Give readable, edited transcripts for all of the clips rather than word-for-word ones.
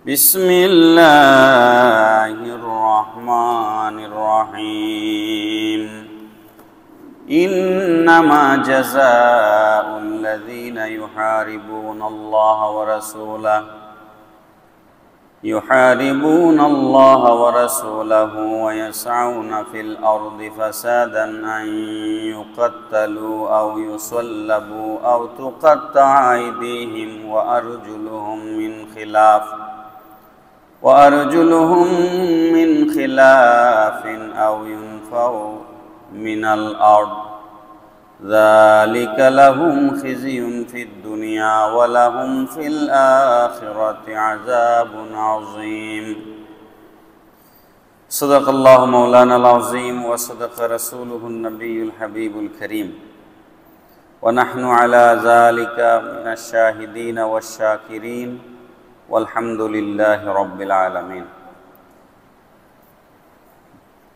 بسم الله الرحمن الرحيم إنما جزاء الذين يحاربون الله ورسوله ويسعون في الأرض فسادا أن يقتلوا أو يصلبوا أو تقطع أيديهم وأرجلهم من خلاف أو ينفوا من الأرض ذلك لهم خزي في الدنيا ولهم في الآخرة عذاب عظيم صدق الله مولانا العظيم وصدق رسوله النبي الحبيب الكريم ونحن على ذلك من الشاهدين والشاكرين والحمد لله رب العالمين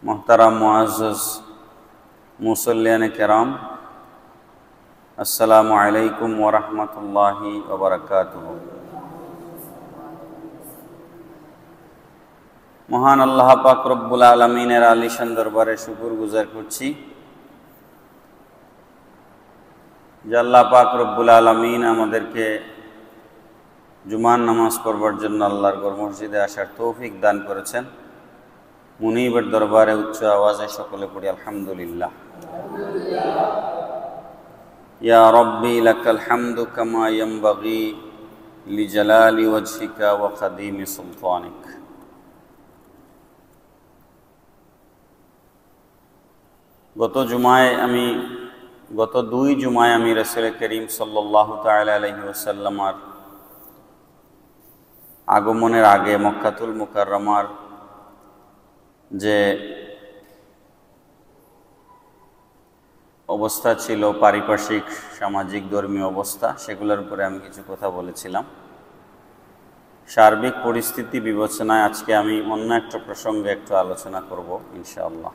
محترم मुअज़्ज़ज़ मुसल्लियान किराम अस्सलामु अलैकुम व रहमतुल्लाहि व बरकातुहू। মহান আল্লাহ পাক রব্বুল আলামিনের আলিশান দরবারে শুকর গুজার করছি যে আল্লাহ পাক রব্বুল আলামিন আমাদেরকে জুমার নামাজ পড়বার জন্য আল্লাহর ঘর মসজিদে আসার তৌফিক দান করেছেন। মুনিবের দরবারে উচ্চ আওয়াজে সকলে পড়ি আলহামদুলিল্লাহ। ইয়া রব্বি লাকাল হামদু কামা ইয়ানবাগি লিজালালি ওয়াজহিকা ওয়া কাদিমি সুলতানিক। গত দুই জুমায় আমি রাসূল করিম সাল্লাল্লাহু তাআলা আলাইহি ওয়াসাল্লামের আগমনের আগে মক্কাতুল মুকাররমার যে অবস্থা ছিল, পারিপার্শ্বিক সামাজিক ধর্মীয় অবস্থা, সেগুলোর উপরে আমি কিছু কথা বলেছিলাম। সার্বিক পরিস্থিতি বিবেচনায় আজকে আমি অন্য একটা প্রসঙ্গে একটু আলোচনা করব ইনশাআল্লাহ।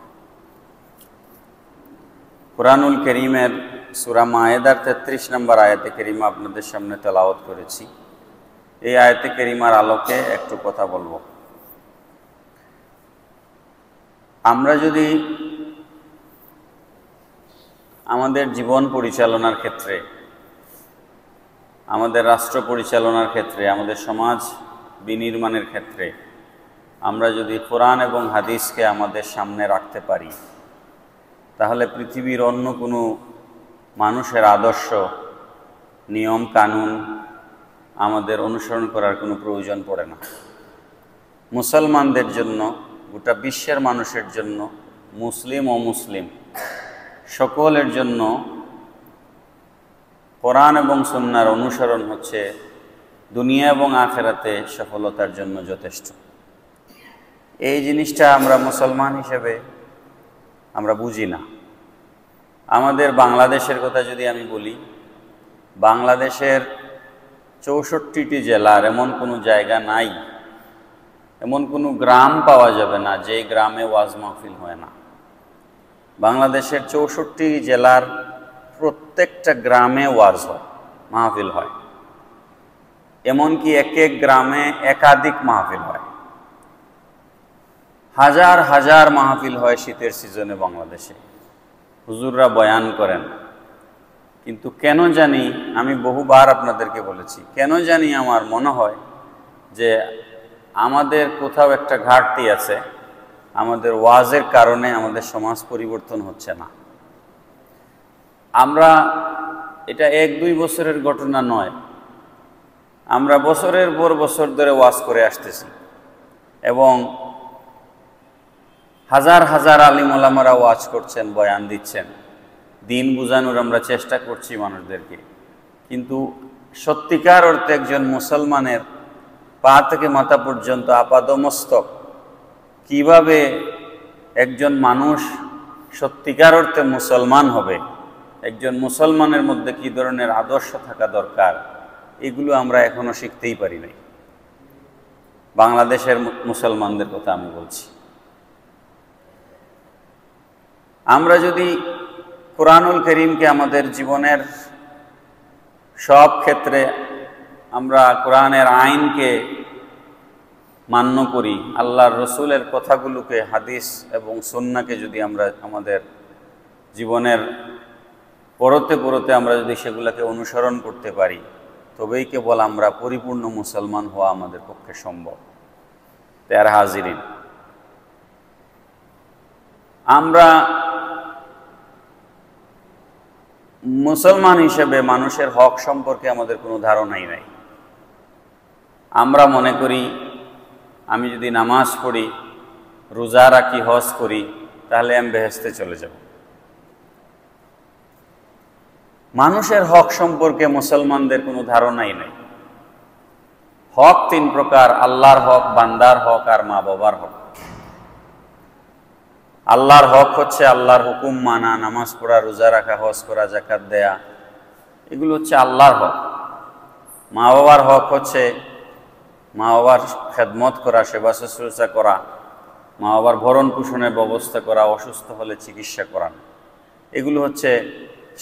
কুরআনুল কারীমের সূরা মায়েদার 33 নম্বর আয়াতে কারীমা আপনাদের সামনে তেলাওয়াত করেছি। এই আয়াতে কারীমার আলোকে একটু কথা বলবো। আমরা যদি আমাদের জীবন পরিচালনার ক্ষেত্রে, আমাদের রাষ্ট্র পরিচালনার ক্ষেত্রে, আমাদের সমাজ বিনির্মাণের ক্ষেত্রে আমরা যদি কোরআন এবং হাদিসকে আমাদের সামনে রাখতে পারি, তাহলে পৃথিবীর অন্য কোনো মানুষের আদর্শ, নিয়ম কানুন আমাদের অনুসরণ করার কোনো প্রয়োজন পড়ে না। মুসলমানদের জন্য, গোটা বিশ্বের মানুষের জন্য, মুসলিম অমুসলিম সকলের জন্য কোরআন এবং সুন্নাহর অনুসরণ হচ্ছে দুনিয়া এবং আখিরাতে সফলতার জন্য যথেষ্ট। এই জিনিসটা আমরা মুসলমান হিসেবে আমরা বুঝি না। আমাদের বাংলাদেশের কথা যদি আমি বলি, বাংলাদেশের 64টি জেলার এমন কোনো জায়গা নাই, এমন কোনো গ্রাম পাওয়া যাবে না যে গ্রামে ওয়াজ মাহফিল হয় না। বাংলাদেশের 64 জেলার প্রত্যেকটা গ্রামে ওয়াজ হয়, মাহফিল হয়। এমনকি এক এক গ্রামে একাধিক মাহফিল হয়। হাজার হাজার মাহফিল হয় শীতের সিজনে বাংলাদেশে, হুজুররা বয়ান করেন। কিন্তু কেন জানি, আমি বহুবার আপনাদেরকে বলেছি, কেন জানি আমার মনে হয় যে আমাদের কোথাও একটা ঘাটতি আছে। আমাদের ওয়াজের কারণে আমাদের সমাজ পরিবর্তন হচ্ছে না। আমরা, এটা 1-2 বছরের ঘটনা নয়, আমরা বছরের পর বছর ধরে ওয়াজ করে আসতেছি এবং হাজার হাজার আলিম ওলামারা ওয়াজ করছেন, বয়ান দিচ্ছেন, দিন বুঝানোর আমরা চেষ্টা করছি মানুষদেরকে। কিন্তু সত্যিকার অর্থে একজন মুসলমানের পা থেকে মাথা পর্যন্ত আপাদমস্তক কিভাবে একজন মানুষ সত্যিকার অর্থে মুসলমান হবে, একজন মুসলমানের মধ্যে কী ধরনের আদর্শ থাকা দরকার, এগুলো আমরা এখনো শিখতেই পারি নাই। বাংলাদেশের মুসলমানদের কথা আমি বলছি। আমরা যদি কুরআনুল কারীমকে আমাদের জীবনের সব ক্ষেত্রে আমরা কোরআনের আইনকে মান্য করি, আল্লাহর রসুলের কথাগুলোকে, হাদিস এবং সুন্নাহকে যদি আমরা আমাদের জীবনের পরতে পরতে আমরা যদি সেগুলোকে অনুসরণ করতে পারি, তবেই কেবল আমরা পরিপূর্ণ মুসলমান হওয়া আমাদের পক্ষে সম্ভব। তার হাজিরিন, আমরা মুসলমান হিসেবে মানুষের হক সম্পর্কে আমাদের কোনো ধারণাই নাই। আমরা মনে করি আমি যদি নামাজ পড়ি, রোজা রাখি, হজ করি, তাহলে আমি বেহেশতে চলে যাব। মানুষের হক সম্পর্কে মুসলমানদের কোনো ধারণাই নেই। হক তিন প্রকার: আল্লাহর হক, বান্দার হক আর মা বাবার হক। আল্লাহর হক হচ্ছে আল্লাহর হুকুম মানা, নামাজ পড়া, রোজা রাখা, হজ করা, যাকাত দেয়া, এগুলো হচ্ছে আল্লাহর হক। মা বাবার হক হচ্ছে মা বাবার খেদমত করা, সেবা শুশ্রূষা করা, মা বাবার ভরণ পোষণের ব্যবস্থা করা, অসুস্থ হলে চিকিৎসা করানো, এগুলো হচ্ছে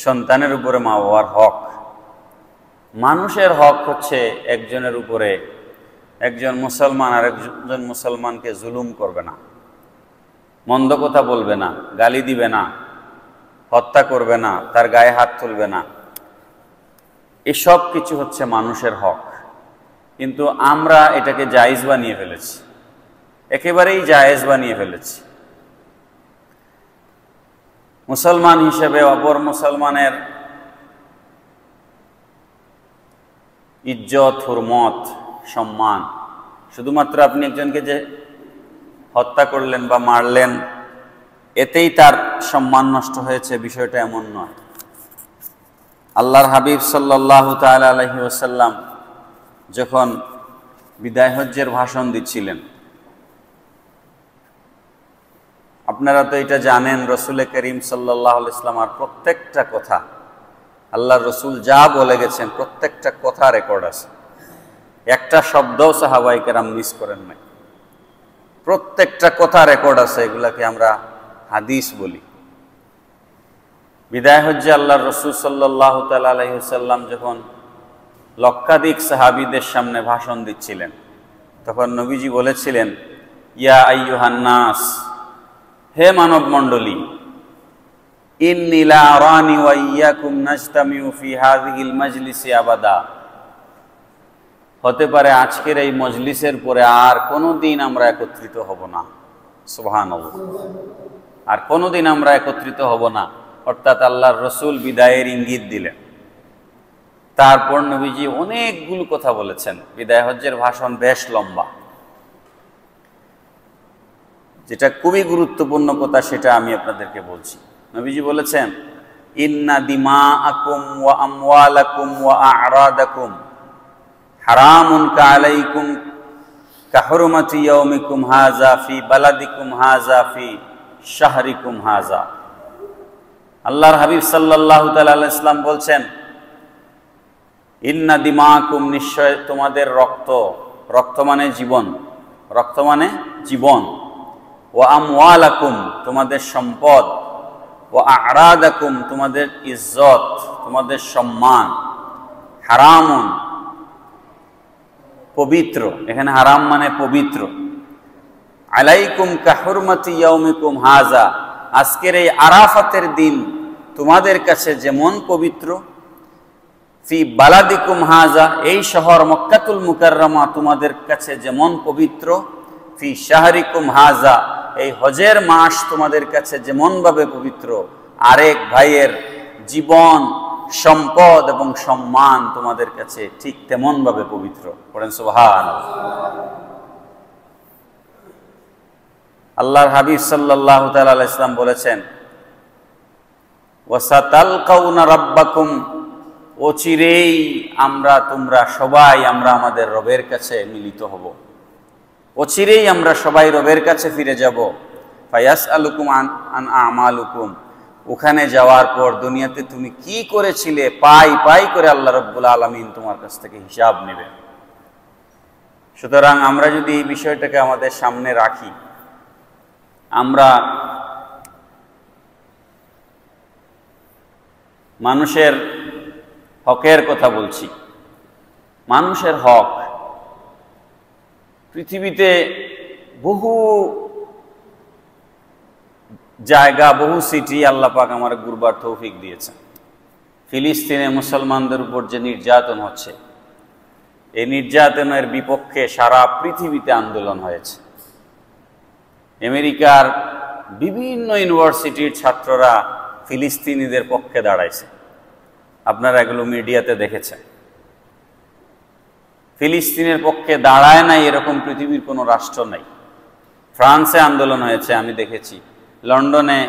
সন্তানের উপরে মা বাবার হক। মানুষের হক হচ্ছে একজনের উপরে একজন মুসলমান আর একজন মুসলমানকে জুলুম করবে না, মন্দ কথা বলবে না, গালি দিবে না, হত্যা করবে না, তার গায়ে হাত তুলবে না। এসব কিছু হচ্ছে মানুষের হক। কিন্তু আমরা এটাকে জায়েজ বানিয়ে ফেলেছি, একেবারেই জায়েজ বানিয়ে ফেলেছি। মুসলমান হিসেবে অপর মুসলমানের ইজ্জত, হুরমত, সম্মান, শুধুমাত্র আপনি একজনকে যে হত্যা করলেন বা মারলেন এতেই তার সম্মান নষ্ট হয়েছে, বিষয়টা এমন নয়। আল্লাহর হাবিব সাল্লাল্লাহু তাআলা আলাইহি ওয়াসাল্লাম যখন বিদায় হজ্জের ভাষণ দিচ্ছিলেন, আপনারা তো এটা জানেন, রসুল করিম সাল্লাল্লাহু আলাইহি ওয়াসাল্লামের প্রত্যেকটা কথা, আল্লাহর রসুল যা বলে গেছেন প্রত্যেকটা কথা রেকর্ড আছে। একটা শব্দও সাহাবায়ে কেরাম মিস করেন নাই, প্রত্যেকটা কথা রেকর্ড আছে। এগুলাকে আমরা হাদিস বলি। বিদায় হজ্জে আল্লাহর রসুল সাল্লাল্লাহু তাআলা আলাইহি ওয়াসাল্লাম যখন লক্ষাধিক সাহাবীদের সামনে ভাষণ দিচ্ছিলেন, তখন নবীজি বলেছিলেন, ইয়া আইয়ুহান নাস, হে মানব মণ্ডলী, ইন্নী লা আরানি ওয়া ইয়্যাকুম নাজতামিউ ফি হাযিহিল মাজলিসি আবাদা। হতে পারে আজকের এই মজলিসের পরে আর কোনোদিন আমরা একত্রিত হব না। সুবহানাল্লাহ, আর কোনোদিন আমরা একত্রিত হব না। অর্থাৎ আল্লাহর রসুল বিদায়ের ইঙ্গিত দিলেন। তারপর নবীজি অনেকগুলো কথা বলেছেন। বিদায় হজ্জের ভাষণ বেশ লম্বা। যেটা খুবই গুরুত্বপূর্ণ কথা সেটা আমি আপনাদেরকে বলছি। নবীজি বলেছেন, ইন্না দিমাআকুম ওয়া আমওয়ালাকুম ওয়া আ'রাদাকুম হারামুন কালাইকুম কাহুরমাতি ইয়াউমিকুম হাযা ফি বালাদিকুম হাযা ফি শাহরিকুম হাযা। আল্লাহর হাবিব সাল্লাল্লাহু তাআলা আলাইহি সাল্লাম বলছেন, ইন্না দিমাআকুম, নিশ্চয় তোমাদের রক্ত, রক্ত মানে জীবন, রক্ত মানে জীবন, ওয়া আমওয়ালাকুম, তোমাদের সম্পদ, ওয়া আ'রাদাকুম, তোমাদের ইজ্জত, তোমাদের সম্মান, হারামুন, পবিত্র, এখানে হারাম মানে পবিত্র, আলাইকুম কাহুরমাতি ইয়াউমিকুম হাযা, আজকের এই আরাফাতের দিন তোমাদের কাছে যেমন পবিত্র, ফি বালাদিকুম হাযা, এই শহর মক্কাতুল মুকাররমা তোমাদের কাছে যেমন পবিত্র, ফি শাহরিকুম হাযা, এই হজের মাস তোমাদের কাছে যেমনভাবে পবিত্র, আরেক ভাইয়ের জীবন, সম্পদ এবং সম্মান তোমাদের কাছে ঠিক তেমনভাবে পবিত্র। পড়েন সুবহানাল্লাহ। আল্লাহর হাবিব সাল্লাল্লাহু তাআলা আলাইহি ওয়াসাল্লাম বলেছেন, ওয়াসাতালকাউনা রাব্বাকুম, অচিরেই তোমরা সবাই আমরা আমাদের রবের কাছে মিলিত হব, অচিরেই আমরা সবাই রবের কাছে ফিরে যাব। ফায়াসআলুকুম আন আমালুকুম, ওখানে যাওয়ার পর দুনিয়াতে তুমি কি করেছিলে পাই পাই করে আল্লাহ রাব্বুল আলামিন তোমার কাছ থেকে হিসাব নেবেন। সুতরাং আমরা যদি এই বিষয়টাকে আমাদের সামনে রাখি, আমরা মানুষের হকের কথা বলছি। মানুষের হক, পৃথিবীতে বহু জায়গা, বহু সিটি আল্লাহ পাক আমার ঘুরবার তৌফিক দিয়েছেন। ফিলিস্তিনে মুসলমানদের উপর যে নির্যাতন হচ্ছে, এই নির্যাতনের বিপক্ষে সারা পৃথিবীতে আন্দোলন হয়েছে। আমেরিকার বিভিন্ন ইউনিভার্সিটির ছাত্ররা ফিলিস্তিনিদের পক্ষে দাঁড়াইছে, আপনারা এগুলো মিডিয়াতে দেখেছেন। ফিলিস্তিনের পক্ষে দাঁড়ায় নাই এরকম পৃথিবীর কোনো রাষ্ট্র নাই। ফ্রান্সে আন্দোলন হয়েছে, আমি দেখেছি। লন্ডনে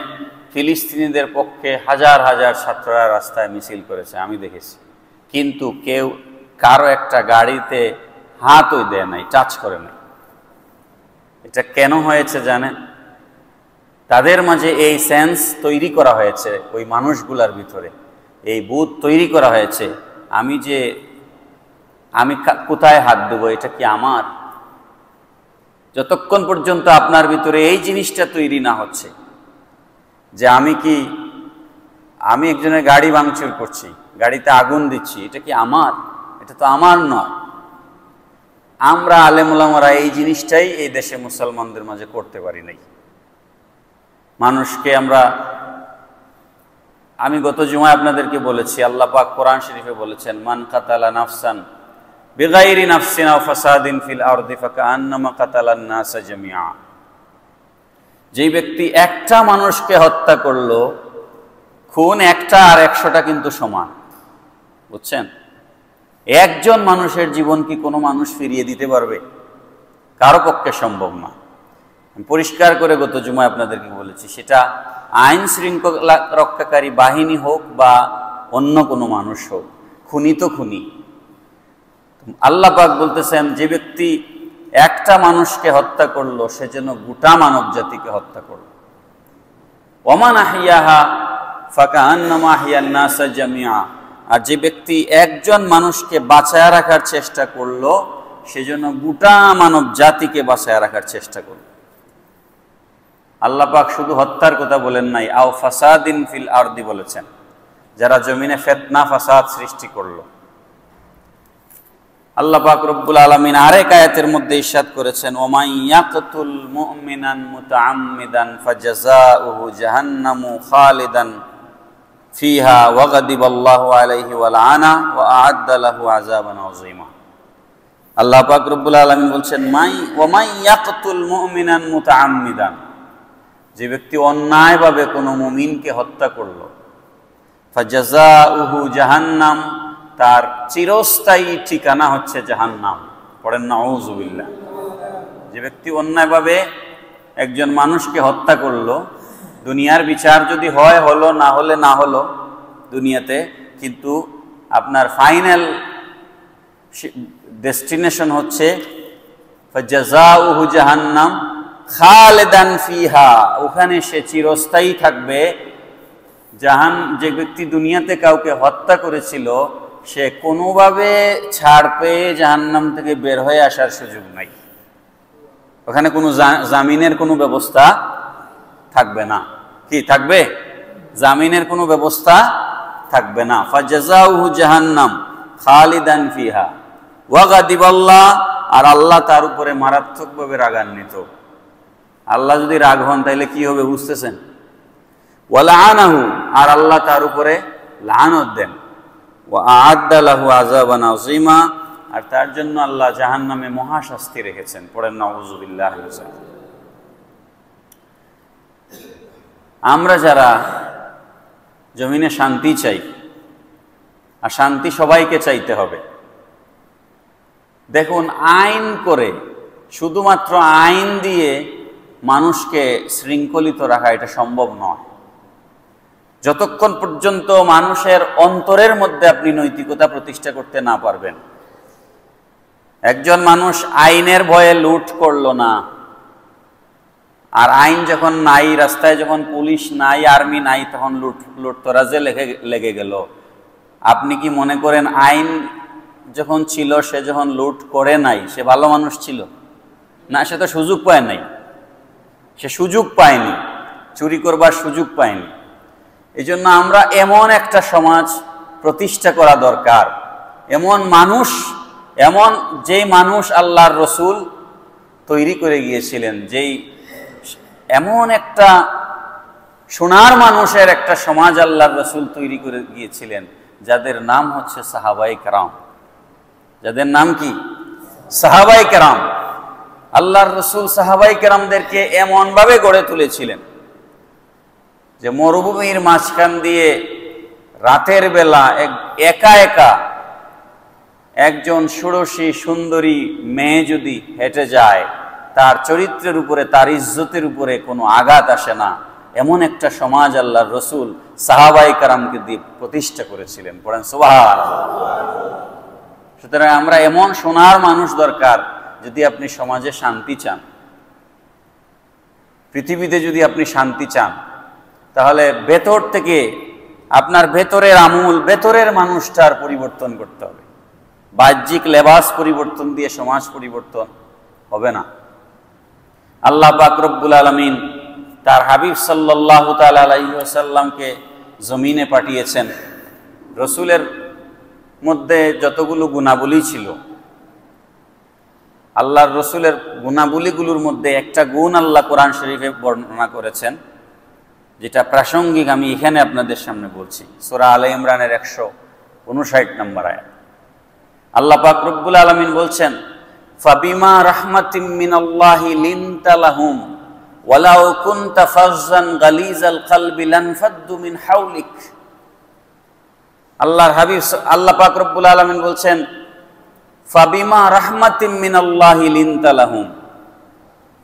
ফিলিস্তিনিদের পক্ষে হাজার হাজার ছাত্ররা রাস্তায় মিছিল করেছে, আমি দেখেছি। কিন্তু কেউ কারো একটা গাড়িতে হাতও দেয় নাই, টাচ করে নাই। এটা কেন হয়েছে জানেন? তাদের মাঝে এই সেন্স তৈরি করা হয়েছে, ওই মানুষগুলার ভিতরে এই বোধ তৈরি করা হয়েছে, আমি কোথায় হাত দেবো, এটা কি আমার? যতক্ষণ পর্যন্ত আপনার ভিতরে এই জিনিসটা তৈরি না হচ্ছে যে আমি একজনের গাড়ি ভাঙচুর করছি, গাড়িতে আগুন দিচ্ছি, এটা কি আমার? এটা তো আমার নয়। আমরা আলেম ওলামারা এই জিনিসটাই এই দেশে মুসলমানদের মাঝে করতে পারি নাই। মানুষকে আমি গত জুমায় আপনাদেরকে বলেছি, আল্লাহ পাক কোরআন শরীফে বলেছেন, মান কাতালা নাফসান বিগাইরি নাফসিন আও ফাসাদিন ফিল আরদি ফাকান্নামা কাতালান নাসা জামিআ। যেই ব্যক্তি একটা মানুষকে হত্যা করলো, খুন একটা আর 100টা কিন্তু সমান, বুঝছেন? একজন মানুষের জীবন কি কোনো মানুষ ফিরিয়ে দিতে পারবে? কারো পক্ষে সম্ভব না। পরিষ্কার করে গত জুমায় আপনাদেরকে বলেছি, সেটা আইন শৃঙ্খলা রক্ষাকারী বাহিনী হোক বা অন্য কোনো মানুষ হোক, খুনি তো খুনি। আল্লাহ পাক বলতেছেন, যে ব্যক্তি একটা মানুষকে হত্যা করলো, সে যেন গোটা মানব জাতিকে হত্যা করলো। ওমান আহিয়াহা ফাকান্নামা আহিয়ান নাসা জামিআ। আর যে ব্যক্তি একজন মানুষকে বাঁচায় রাখার চেষ্টা করলো, সেজন্য গোটা মানব জাতিকে বাঁচায় রাখার চেষ্টা করলো। আল্লাহ পাক শুধু হত্যার কথা বলেন নাই, আও ফাসাদিন ফিল আরদি বলেছেন, যারা জমিনে ফিতনা ফাসাদ সৃষ্টি করলো। আল্লাহ পাক রব্বুল আলামিন আরেক আয়াতের মধ্যে ইরশাদ করেছেন, ওমাই ইয়াকতুল মুমিনান মুতাআম্মিদান ফাজাযাউহু জাহান্নামু খালিদান ফিহা ওয়া গাদিবাল্লাহু আলাইহি ওয়া লাআনা ওয়া আ'আদ্দা লাহু আযাবান আযীমা। আল্লাহ পাক রব্বুল আলামিন বলছেন, ওমাই ইয়াকতুল মুমিনান মুতাআম্মিদান, যে ব্যক্তি অন্যায়ভাবে কোনো মুমিনকে হত্যা করলো, ফাজাযাউহু জাহান্নাম, তার চিরস্থায়ী ঠিকানা হচ্ছে জাহান্নাম। পড়েন নাউযুবিল্লাহ। যে ব্যক্তি অন্যায়ভাবে একজন মানুষকে হত্যা করলো, দুনিয়ার বিচার যদি হয় হলো, না হলে না হলো দুনিয়াতে, কিন্তু আপনার ফাইনাল ডেস্টিনেশন হচ্ছে ফাজাযাউহু জাহান্নাম খালিদান ফিহা, ওখানে সে চিরস্থায়ী থাকবে। যে ব্যক্তি দুনিয়াতে কাউকে হত্যা করেছিল, সে কোনোভাবে ছাড় পেয়ে জাহান্নাম থেকে বের হয়ে আসার সুযোগ নাই। ওখানে কোনো জামিনের কোনো ব্যবস্থা থাকবে না। কি থাকবে? জামিনের কোনো ব্যবস্থা থাকবে না। ফাজাযাউহু জাহান্নাম খালিদান ফিহা ওয়া গাদিবাল্লাহ, আর আল্লাহ তার উপরে মারাত্মকভাবে রাগান্বিত। আল্লাহ যদি রাগ হন তাহলে কি হবে বুঝতেছেন? ওয়া লাআনাহু, আর আল্লাহ তার উপরে লানত দেন। ওয়া আ'আদ্দা লাহু আযাবান আযীমা, আর তার জন্য আল্লাহ জাহান্নামে মহাশাস্তি রেখেছেন। পড়েন নাউযুবিল্লাহ। আমরা যারা জমিনে শান্তি চাই, আর শান্তি সবাইকে চাইতে হবে, দেখুন আইন করে, শুধুমাত্র আইন দিয়ে মানুষকে শৃঙ্খলিত রাখা এটা সম্ভব নয়। যতক্ষণ পর্যন্ত মানুষের অন্তরের মধ্যে আপনি নৈতিকতা প্রতিষ্ঠা করতে না পারবেন। একজন মানুষ আইনের ভয়ে লুট করলো না, আর আইন যখন নাই, রাস্তায় যখন পুলিশ নাই, আর্মি নাই, তখন লুটতরাজে লেগে গেল। আপনি কি মনে করেন আইন যখন ছিল, সে যখন লুট করে নাই, সে ভালো মানুষ ছিল? না, সে তো সুযোগ পায় নাই, সে সুযোগ পায়নি, চুরি করবার সুযোগ পায়নি। এই জন্য আমরা এমন একটা সমাজ প্রতিষ্ঠা করা দরকার, এমন যে মানুষ আল্লাহর রসুল তৈরি করে গিয়েছিলেন, যেই এমন একটা সোনার মানুষের একটা সমাজ আল্লাহর রাসূল তৈরি করে গিয়েছিলেন, যাদের নাম হচ্ছে সাহাবায়ে কেরাম। যাদের নাম কি? সাহাবায়ে কেরাম। আল্লাহর রাসূল সাহাবায়ে কেরামদেরকে এমনভাবে গড়ে তুলেছিলেন যে মরুভূমির মাঝখান দিয়ে রাতের বেলা একা একা একজন ষোড়শী সুন্দরী মেয়ে যদি হেঁটে যায়, তার চরিত্রের উপরে, তার ইজ্জতের উপরে কোনো আঘাত আসে না, এমন একটা সমাজ আল্লাহর রাসূল সাহাবায়ে কেরামকে দিয়ে প্রতিষ্ঠা করেছিলেন। পড়েন সুবহানাল্লাহ। সুতরাং আমরা এমন সোনার মানুষ দরকার, যদি আপনি সমাজে শান্তি চান, পৃথিবীতে যদি আপনি শান্তি চান, তাহলে ভেতর থেকে আপনার ভেতরের আমূল, ভেতরের মানুষটার পরিবর্তন করতে হবে। বাহ্যিক লেবাস পরিবর্তন দিয়ে সমাজ পরিবর্তন হবে না। আল্লাহ পাক রব্বুল আলামিন তার হাবিব সাল্লাল্লাহু তাআলা আলাইহি ওয়াসাল্লামকে জমিনে পাঠিয়েছেন। রসুলের মধ্যে যতগুলো গুণাবলী ছিল, আল্লাহর রসুলের গুণাবলীগুলোর মধ্যে একটা গুণ আল্লাহ কোরআন শরীফে বর্ণনা করেছেন, যেটা প্রাসঙ্গিক, আমি এখানে আপনাদের সামনে বলছি। সূরা আলে ইমরানের 159 নম্বর আয়াত। আল্লাহ পাক রব্বুল আলামিন বলছেন, ফাবিমা রাহমাতিম মিনাল্লাহি লিনতা লাহুম ওয়ালাউ কুনতা ফাজ্জান গালিজাল কলবি লানফাদ্দু মিন হাওলিক। আল্লাহর হাবিব আল্লাহ পাক রব্বুল আলামিন বলছেন, ফাবিমা রাহমাতিম মিনাল্লাহি লিনতা লাহুম,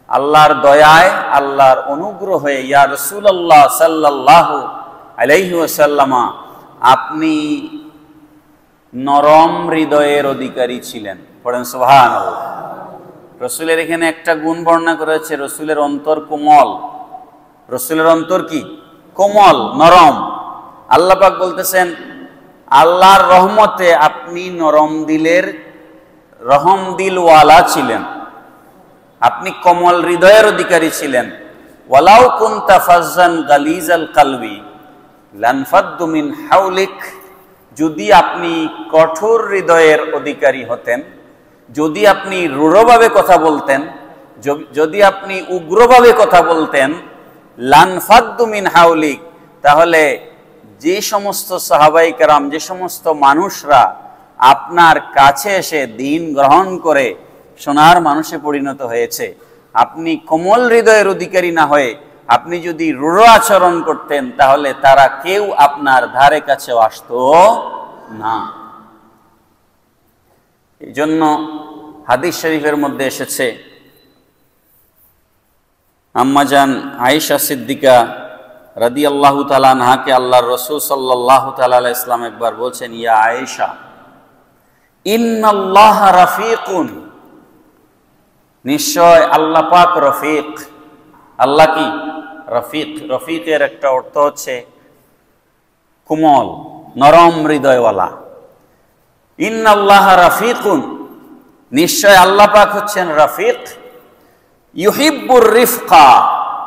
আল্লাহর দয়ায়, আল্লাহর অনুগ্রহে ইয়া রাসূলুল্লাহ সাল্লাল্লাহু আলাইহি ওয়াসাল্লামা আপনি নরম হৃদয়ের অধিকারী ছিলেন। পড়েন সুবহানাল্লাহ। রসুলের এখানে একটা গুণ বর্ণনা করেছে, রসুলের অন্তর কোমল। রসুলের অন্তর কি? কোমল, নরম। আল্লাহ পাক বলতেছেন, আল্লাহর রহমতে আপনি নরম দিলের, রহম দিলওয়ালা ছিলেন, আপনি কোমল হৃদয়ের অধিকারী ছিলেন। ওয়ালাউ কুনতা ফাজ্জান গালিজাল কলবি লানফাদ্দু মিন হাওলিক, যদি আপনি কঠোর হৃদয়ের অধিকারী হতেন, যদি আপনি রূঢ়ভাবে কথা বলতেন, যদি আপনি উগ্রভাবে কথা বলতেন, লানফাদ্দু মিন হাওলিক, তাহলে যে সমস্ত সাহাবায়ে কেরাম, যে সমস্ত মানুষরা আপনার কাছে এসে দ্বীন গ্রহণ করে সোনার মানুষে পরিণত হয়েছে, আপনি কোমল হৃদয়ের অধিকারী না হয়ে আপনি যদি রূঢ় আচরণ করতেন, তাহলে তারা কেউ আপনার ধারে কাছেও আসতো না। এই জন্য হাদিস শরীফের মধ্যে এসেছে, আম্মাজান আয়েশা সিদ্দিকা রাদিয়াল্লাহু তাআলা আনহাকে আল্লাহর রাসূল সাল্লাল্লাহু তাআলা আলাইহি ওয়াসাল্লাম একবার বলছেন, ইয়া আয়েশা ইন্নাল্লাহা রাফিকুন, নিশ্চয় আল্লাহ পাক রফিক। আল্লাহ কি? রফিক। রফিকের একটা অর্থ হচ্ছে কোমল, নরম হৃদয়ওয়ালা। ইন্নাল্লাহা রাফিকুন, নিশ্চয় আল্লাহ পাক হচ্ছেন রফিক। ইউহিব্বুর রিফকা,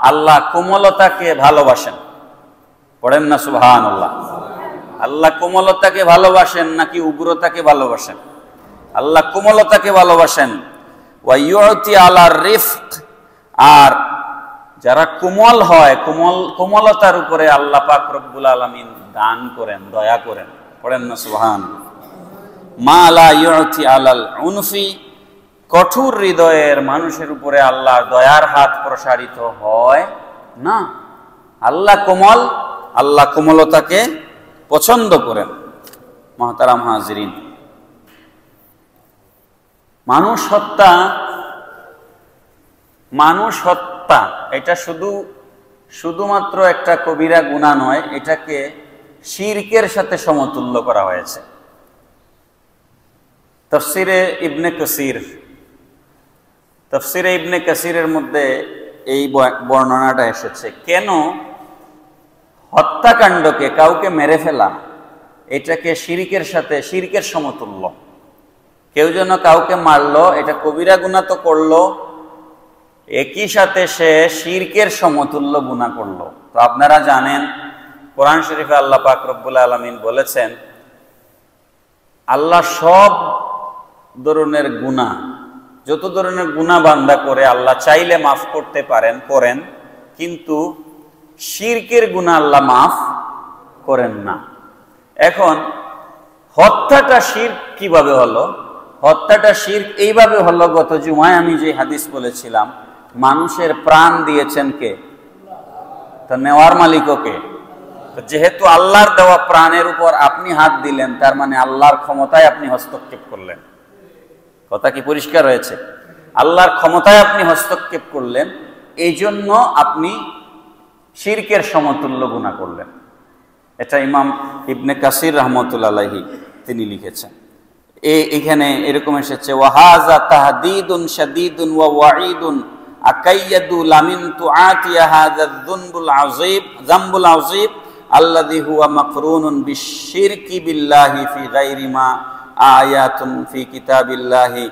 আল্লাহ কোমলতাকে ভালোবাসেন। পড়েন না সুবহানাল্লাহ। আল্লাহ কোমলতাকে ভালোবাসেন নাকি উগ্রতাকে ভালোবাসেন? আল্লাহ কোমলতাকে ভালোবাসেন। ওয়া ইউতি আলার রিফক, আর যারা কোমল হয়, কোমলতার উপরে আল্লাহ পাক রব্বুল আলামিন দান করেন, দয়া করেন। পড়েন না সুবহানাল্লাহ। মা লা ইউতি আলাল উনফি, কঠোর হৃদয়ের মানুষের উপরে আল্লাহর দয়ার হাত প্রসারিত হয় না। আল্লাহ কোমল, আল্লাহ কোমলতাকে পছন্দ করেন। মুহতারাম হাজিরিন, মানুষ হত্যা এটা শুধুমাত্র একটা কবিরা গুনাহ নয়, এটাকে শিরকের সাথে সমতুল্য করা হয়েছে। তাফসিরে ইবনে কাসিরের মধ্যে এই বর্ণনাটা এসেছে। কেন হত্যাকাণ্ডকে, কাউকে মেরে ফেলা, এটাকে শিরকের সমতুল্য। কেউ যেন কাউকে মারলো, এটা কবিরা গুনাহ তো করলো, একই সাথে সে শিরকের সমতুল্য গুনাহ করলো। তো আপনারা জানেন, কোরআন শরীফে আল্লাহ পাক রব্বুল আলামিন বলেছেন, আল্লাহ সব ধরনের গুনাহ যত ধরনের গুনাহ বান্দা করে আল্লাহ চাইলে মাফ করতে পারেন, করেন, কিন্তু শিরকের গুনাহ আল্লাহ মাফ করেন না। এখন হত্যাটা শিরক কিভাবে হলো? হত্যাটা শিরক এইভাবে হলো, গত জুমায় আমি যে হাদিস বলেছিলাম, মানুষের প্রাণ দিয়েছেন কে? তো নেওয়ার মালিকও কে? তো যেহেতু আল্লাহর দেওয়া প্রাণের উপর আপনি হাত দিলেন, তার মানে আল্লাহর ক্ষমতায় আপনি হস্তক্ষেপ করলেন। কথা কি পরিষ্কার হয়েছে? আল্লাহর ক্ষমতায় আপনি হস্তক্ষেপ করলেন, এই জন্য আপনি শিরকের সমতুল্য গুনাহ করলেন। এটা ইমাম ইবনে কাসির রাহমাতুল্লাহি আলাইহি তিনি লিখেছেন। এখানে এরকম এসেছে, ওয়াহাযা তাহদীদুন শাদীদুন ওয়া ওয়াঈদুন আকাইয়াদু লামিন তুআতিয়া হাযা যুনবুল আযীব যামবুল আযীব আল্লাযী হুয়া মাকরুনুন বিশশিরকি বিল্লাহি ফি গায়রি মা আয়াতুন ফি কিতাবিল্লাহি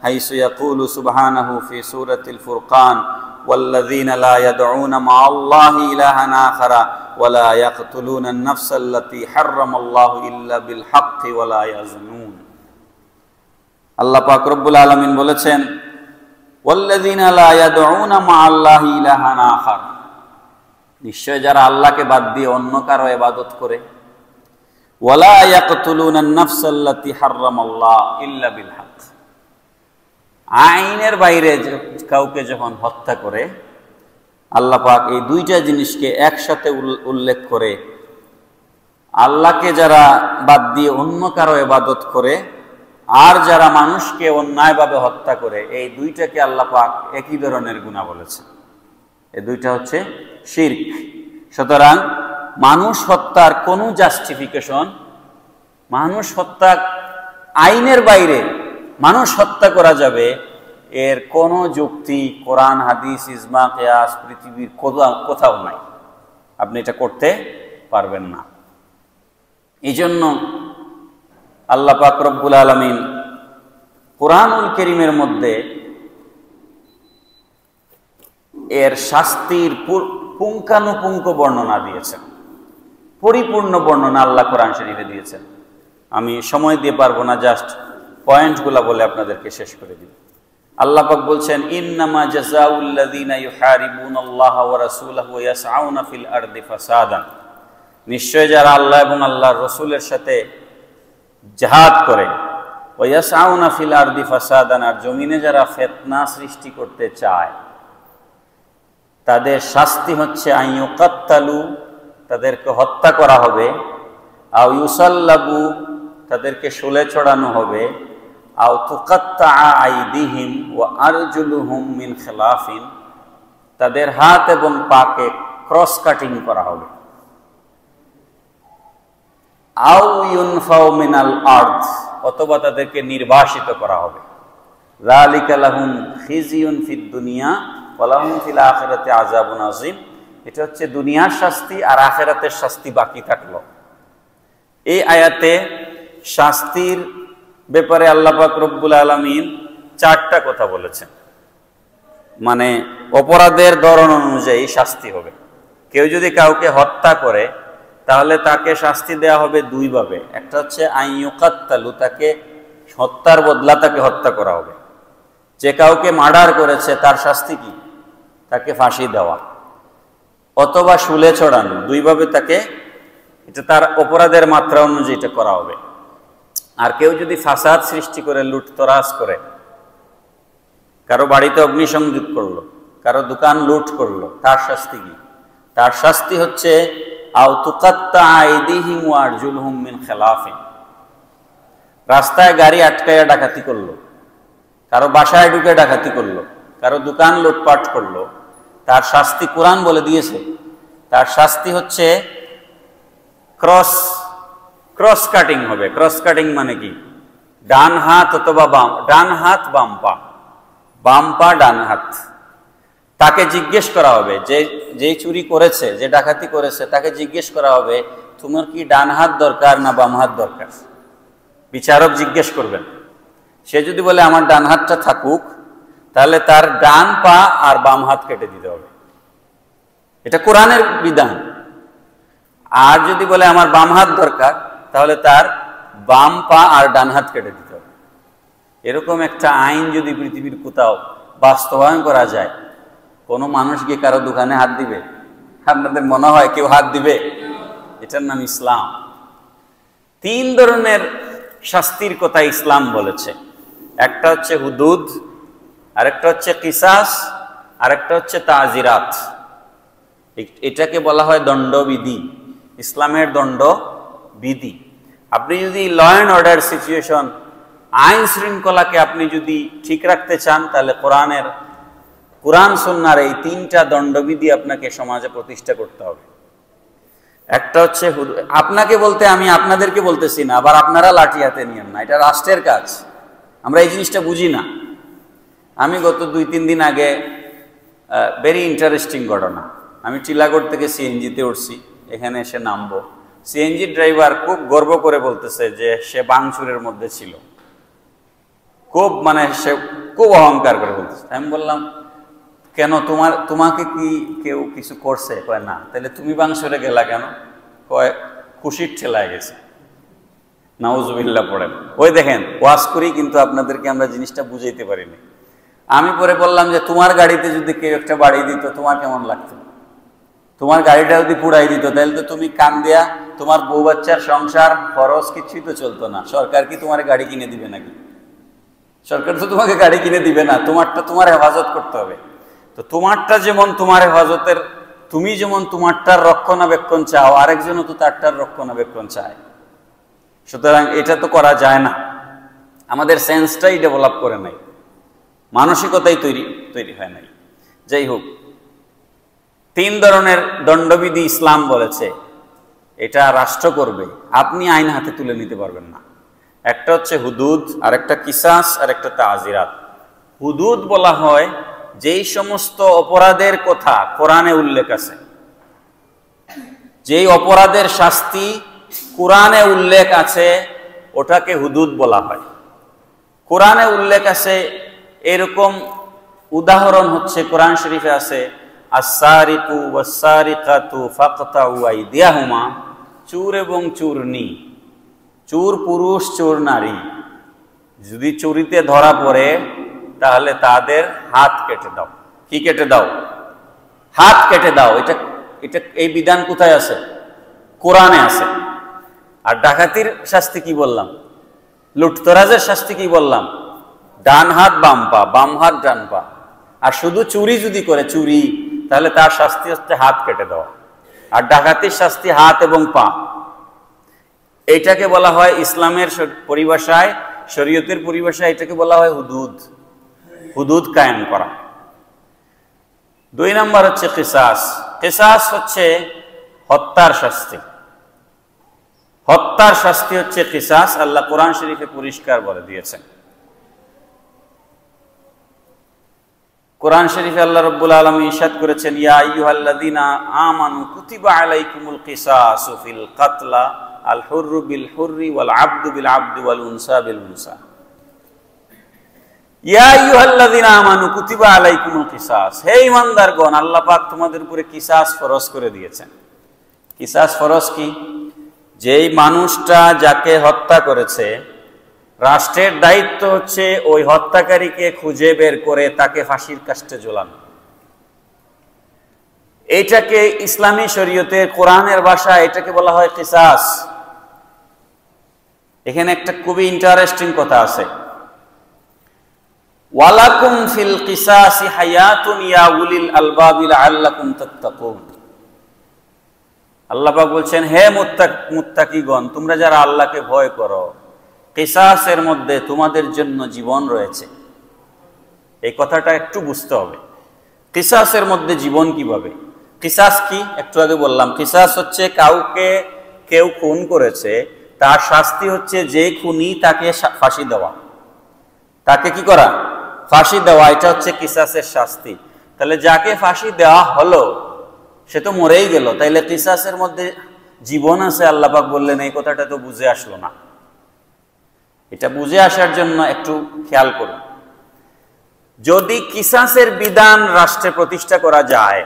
হাইসু ইয়াকুলু সুবহানাহু ফি সূরাতিল ফুরকান ওয়াল্লাযীনা লা ইয়াদউনা মা'আল্লাহি ইলাহান আখারা ওয়া লা ইয়াকতুলুনা আন-নাফসা আল্লাতী হাররামাল্লাহু ইল্লা বিল হাক্কি ওয়া লা ইয়াজনুন। আল্লাহ পাক রব্বুল আলামিন বলেছেন, ওয়াল্লাযীনা লা ইয়াদউনা মা'আল্লাহি ইলাহান আখার, নিশ্চয় যারা আল্লাহকে বাদ দিয়ে অন্য কারো ইবাদত করে, ওয়ালা ইয়াকতুলুনা আন-নাফসা আল্লাতী হাররামাল্লাহু ইল্লা বিল হক, আইনের বাইরে কাউকে যখন হত্যা করে, আল্লাহ পাক এই দুইটা জিনিসকে একসাথে উল্লেখ করে, আল্লাহকে যারা বাদ দিয়ে অন্য কারো ইবাদত করে আর যারা মানুষকে অন্যায়ভাবে হত্যা করে, এই দুইটাকে আল্লাহ পাক একই ধরনের গুনাহ বলেছেন। এই দুইটা হচ্ছে শিরক। সুতরাং মানুষ হত্যার কোনো জাস্টিফিকেশন, মানুষ হত্যা আইনের বাইরে মানুষ হত্যা করা যাবে, এর কোনো যুক্তি কোরআন, হাদিস, ইজমা, কিয়াস পৃথিবীর কোথাও নাই। আপনি এটা করতে পারবেন না। এই জন্য আল্লাহ পাক রব্বুল আলামিন কোরআনুল কারীমের মধ্যে এর শাস্তির পুঙ্খানুপুঙ্খ বর্ণনা দিয়েছেন, পরিপূর্ণ বর্ণনা আল্লাহ কোরআন শরীফে দিয়েছেন। আমি সময় দিয়ে পারবো না, জাস্ট পয়েন্টগুলো বলে আপনাদেরকে শেষ করে দিব। আল্লাহ পাক বলছেন, ইন্নামা জাযাউল লাযীনা ইউহারিবুনাল্লাহা ওয়া রাসূলাহু ওয়া ইয়াসআউনা ফিল আরদি ফাসাদান, নিশ্চয় যারা আল্লাহ এবং আল্লাহর রাসূলের সাথে জিহাদ করে, ওয়া ইয়াসআউনা ফিল আরদি ফাসাদান, আর জমিনে যারা ফিতনা সৃষ্টি করতে চায়, তাদের শাস্তি হচ্ছে আইয়ুকাত্তালু, তাদেরকে হত্যা করা হবে, আও ইউসাল্লাবু, তাদেরকে শুলে চড়ানো হবে, আও তুকাত্তাআ আইদিহিম ওয়া আরজুলুহুম মিন খিলাফিন, তাদের হাত এবং পাকে ক্রস কাটিং করা হবে, আও ইউনফাউ মিনাল আরদ, অথবা তাদেরকে নির্বাসিত করা হবে। যালিকা লাহুম খিজিয়ুন ফিদ দুনিয়া ওয়া লাহুম ফিল আখিরাতি আযাবুন আযীম, এটা হচ্ছে দুনিয়ার শাস্তি, আর আখিরাতের শাস্তি বাকি থাকলো। এই আয়াতে শাস্তির ব্যাপারে আল্লাহ পাক রব্বুল আলামিন চারটা কথা বলেছেন। মানে অপরাধের ধরন অনুযায়ী শাস্তি হবে। কেউ যদি কাউকে হত্যা করে, তাহলে তাকে শাস্তি দেয়া হবে দুইভাবে। একটা হচ্ছে আইয়ুকাত্তালু, তাকে হত্যার বদলা তাকে হত্যা করা হবে। যে কাউকে মার্ডার করেছে তার শাস্তি কি? তাকে ফাঁসি দেওয়া অথবা শুলে চড়ানো, দুইভাবে তাকে, এটা তার অপরাধের মাত্রা অনুযায়ী এটা করা হবে। আর কেউ যদি ফাসাদ সৃষ্টি করে, লুটতরাজ করে, কারো বাড়িতে অগ্নিসংযোগ করলো, কারো দোকান লুট করলো, তার শাস্তি কি? তার শাস্তি হচ্ছে আও তুকাত্তা আইদিহিম ওয়া আরজুলুহুম মিন খিলাফিন, রাস্তায় গাড়ি আটকায়া ডাকাতি করলো, কারো বাসায় ঢুকে ডাকাতি করলো, কারো দোকান লুটপাট করলো, তার শাস্তি কোরআন বলে দিয়েছে। তার শাস্তি হচ্ছে ক্রস কাটিং হবে। ক্রস কাটিং মানে কি? ডান হাত অথবা ডান হাত বাম পা, বাম পা ডান হাত। তাকে জিজ্ঞেস করা হবে, যে চুরি করেছে, যে ডাকাতি করেছে, তাকে জিজ্ঞেস করা হবে, তোমার কি ডান হাত দরকার না বাম হাত দরকার? বিচারক জিজ্ঞেস করবেন। সে যদি বলে আমার ডান হাতটা থাকুক, তাহলে তার ডান পা আর বাম হাত কেটে দিতে হবে। এটা কোরআনের বিধান। আর যদি বলে আমার বাম হাত দরকার, তাহলে তার বাম পা আর ডান হাত কেটে দিতে হবে। এরকম একটা আইন যদি পৃথিবীর কোথাও বাস্তবায়ন করা যায়, কোনো মানুষ গিয়ে কারো দোকানে হাত দিবে? আপনাদের মনে হয় কেউ হাত দিবে? এটার নাম ইসলাম। 3 ধরনের শাস্তির কথা ইসলাম বলেছে। একটা হচ্ছে হুদুদ, আরেকটা হচ্ছে কিসাস, আরেকটা হচ্ছে তাজিরাত। এটাকে বলা হয় দণ্ডবিধি, ইসলামের দণ্ডবিধি। আপনি যদি ল অ্যান্ড অর্ডার সিচুয়েশন, আইন শৃঙ্খলাকে আপনি যদি ঠিক রাখতে চান, তাহলে কোরআন সুন্নাহর এই 3টা দণ্ডবিধি আপনাকে সমাজে প্রতিষ্ঠা করতে হবে। একটা হচ্ছে আপনাকে বলতে, আমি আপনাদেরকে বলতেছি না, আবার আপনারা লাঠি হাতে নিয়েন না, এটা রাষ্ট্রের কাজ। আমরা এই জিনিসটা বুঝি না। আমি গত 2-3 দিন আগে ভেরি ইন্টারেস্টিং ঘটনা, আমি টিলাগড় থেকে সিএনজিতে উঠছি, এখানে এসে নামবো। সিএনজি ড্রাইভার খুব গর্ব করে বলতেছে যে সে বাংচুরের মধ্যে ছিল, খুব সে খুব অহংকার করে বলতেছে। আমি বললাম, কেন, তোমাকে কি কেউ কিছু করছে? কয় না। তাহলে তুমি বাংচুরে গেলা কেন? কয় খুশির ঠেলায় গেছে। নাউজুবিল্লাহ পড়েন। ওই দেখেন, ওয়াজ করি কিন্তু আপনাদেরকে আমরা জিনিসটা বুঝাইতে পারিনি। আমি পরে বললাম যে তোমার গাড়িতে যদি কেউ একটা বাড়ি দিত, তোমার কেমন লাগতো? তোমার গাড়িটা যদি পুড়াই দিত, তাহলে তো তুমি কান দিয়া, তোমার বউ বাচ্চার সংসার খরচ কিছুই তো চলতো না। সরকার কি তোমার গাড়ি কিনে দিবে নাকি? সরকার তো তোমাকে গাড়ি কিনে দিবে না, তোমারটা তোমার হেফাজত করতে হবে। তো তোমারটা যেমন তোমার হেফাজতের, তুমি যেমন তোমারটার রক্ষণাবেক্ষণ চাও, আরেকজনও তো তারটার রক্ষণাবেক্ষণ চায়। সুতরাং এটা তো করা যায় না। আমাদের সেন্সটাই ডেভেলপ করে নাই, মানসিকতাই তৈরি হয় নাই। যাই হোক, 3 ধরনের দণ্ডবিধি ইসলাম বলেছে, এটা রাষ্ট্র করবে, আপনি আইন হাতে তুলে নিতে পারবেন না। একটা হচ্ছে হুদুদ, আরেকটা কিসাস, আর একটা তাজিরাত। হুদুদ বলা হয় যেই সমস্ত অপরাধের কথা কোরআনে উল্লেখ আছে, যেই অপরাধের শাস্তি কোরআনে উল্লেখ আছে, ওটাকে হুদুদ বলা হয়। কোরআনে উল্লেখ আছে এরকম উদাহরণ হচ্ছে, কোরআন শরীফে আছে, আস-সারিকু ওয়াস-সারিকাতু ফাকতাউ আইদিয়াহুমা, চোর এবং চোরনি, চোর পুরুষ চোর নারী, যদি চুরিতে ধরা পড়ে তাহলে তাদের হাত কেটে দাও। কি কেটে দাও? হাত কেটে দাও। এটা এই বিধান কোথায় আছে? কোরআনে আছে। আর ডাকাতির শাস্তি কি বললাম? লুটতরাজের শাস্তি কি বললাম? ডান হাত বাম পা, বাম হাত ডান পা। আর শুধু চুরি যদি করে, চুরি, তাহলে তার শাস্তি হচ্ছে হাত কেটে দেওয়া। আর ডাকাতির শাস্তি হাত এবং পা। এইটাকে বলা হয় ইসলামের পরিভাষায়, শরীয়তের পরিভাষায় এটাকে বলা হয় হুদুদ। হুদুদ কায়েম করা। 2 নম্বর হচ্ছে কিসাস। কিসাস হচ্ছে হত্যার শাস্তি। হত্যার শাস্তি হচ্ছে কিসাস। আল্লাহ কোরআন শরীফে পরিষ্কার বলে দিয়েছেন। কোরআন শরীফে আল্লাহ রাব্বুল আলামিন ইরশাদ করেছেন, ইয়া আইয়ুহাল্লাযীনা আমানু কুতিবা আলাইকুমুল কিসাসু ফিল কাতলা আল হুররু বিল হুররি ওয়াল আবদু বিল আবদি ওয়াল উনসা বিল উনসা। ইয়া আইয়ুহাল্লাযীনা আমানু কুতিবা আলাইকুমুল কিসাস, হে ঈমানদারগণ, আল্লাহ পাক তোমাদের উপরে কিসাস ফরজ করে দিয়েছেন। কিসাস ফরজ কি? যেই মানুষটা যাকে হত্যা করেছে, রাষ্ট্রের দায়িত্ব হচ্ছে ওই হত্যাকারীকে খুঁজে বের করে তাকে ফাঁসির কাস্টে ঝোলানো। এইটাকে ইসলামী শরীয়তে, কোরআনের ভাষা, এটাকে বলা হয় কিসাস। এখানে একটা খুবই ইন্টারেস্টিং কথা আছে, ওয়ালাকুম ফিল কিসাসি হায়াতুন ইয়া উলিল আলবাবি লাআল্লাকুম তাত্তাকুন। আল্লাহ পাক বলছেন, হে মুত্তাকিগণ, তোমরা যারা আল্লাহকে ভয় করো, কিসাসের মধ্যে তোমাদের জন্য জীবন রয়েছে। এই কথাটা একটু বুঝতে হবে। কিসাসের মধ্যে জীবন কিভাবে? কিসাস কি? একটু আগে বললাম, কিসাস হচ্ছে কেউ খুন করেছে, তার শাস্তি হচ্ছে যে খুনি তাকে ফাঁসি দেওয়া। তাকে কি করা? ফাঁসি দেওয়া। এটা হচ্ছে কিসাসের শাস্তি। তাহলে যাকে ফাঁসি দেওয়া হলো সে তো মরেই গেল, তাইলে কিসাসের মধ্যে জীবন আছে আল্লাহ পাক বললেন, এই কথাটা তো বুঝে আসলো না। এটা বুঝে আসার জন্য একটু খেয়াল করুন। যদি কিসাসের বিধান রাষ্ট্রে প্রতিষ্ঠা করা যায়,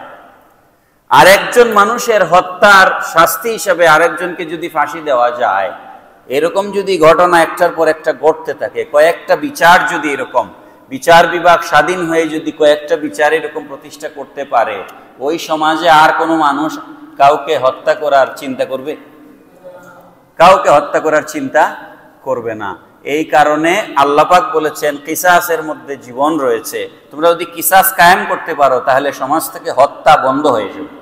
আরেকজন মানুষের হত্যার শাস্তি হিসাবে আরেকজনকে যদি ফাঁসি দেওয়া যায়, এরকম যদি ঘটনা একটার পর একটা ঘটতে থাকে, কয়েকটা বিচার যদি এরকম বিচার বিভাগ স্বাধীন হয়ে যদি কয়েকটা বিচার এরকম প্রতিষ্ঠা করতে পারে, ওই সমাজে আর কোনো মানুষ কাউকে হত্যা করার চিন্তা করবে? কাউকে হত্যা করার চিন্তা করবে না। এই কারণে আল্লাহ পাক বলেছেন কিসাসের মধ্যে জীবন রয়েছে, তোমরা যদি কিসাস কায়েম করতে পারো তাহলে সমাজ থেকে হত্যা বন্ধ হয়ে যাবে।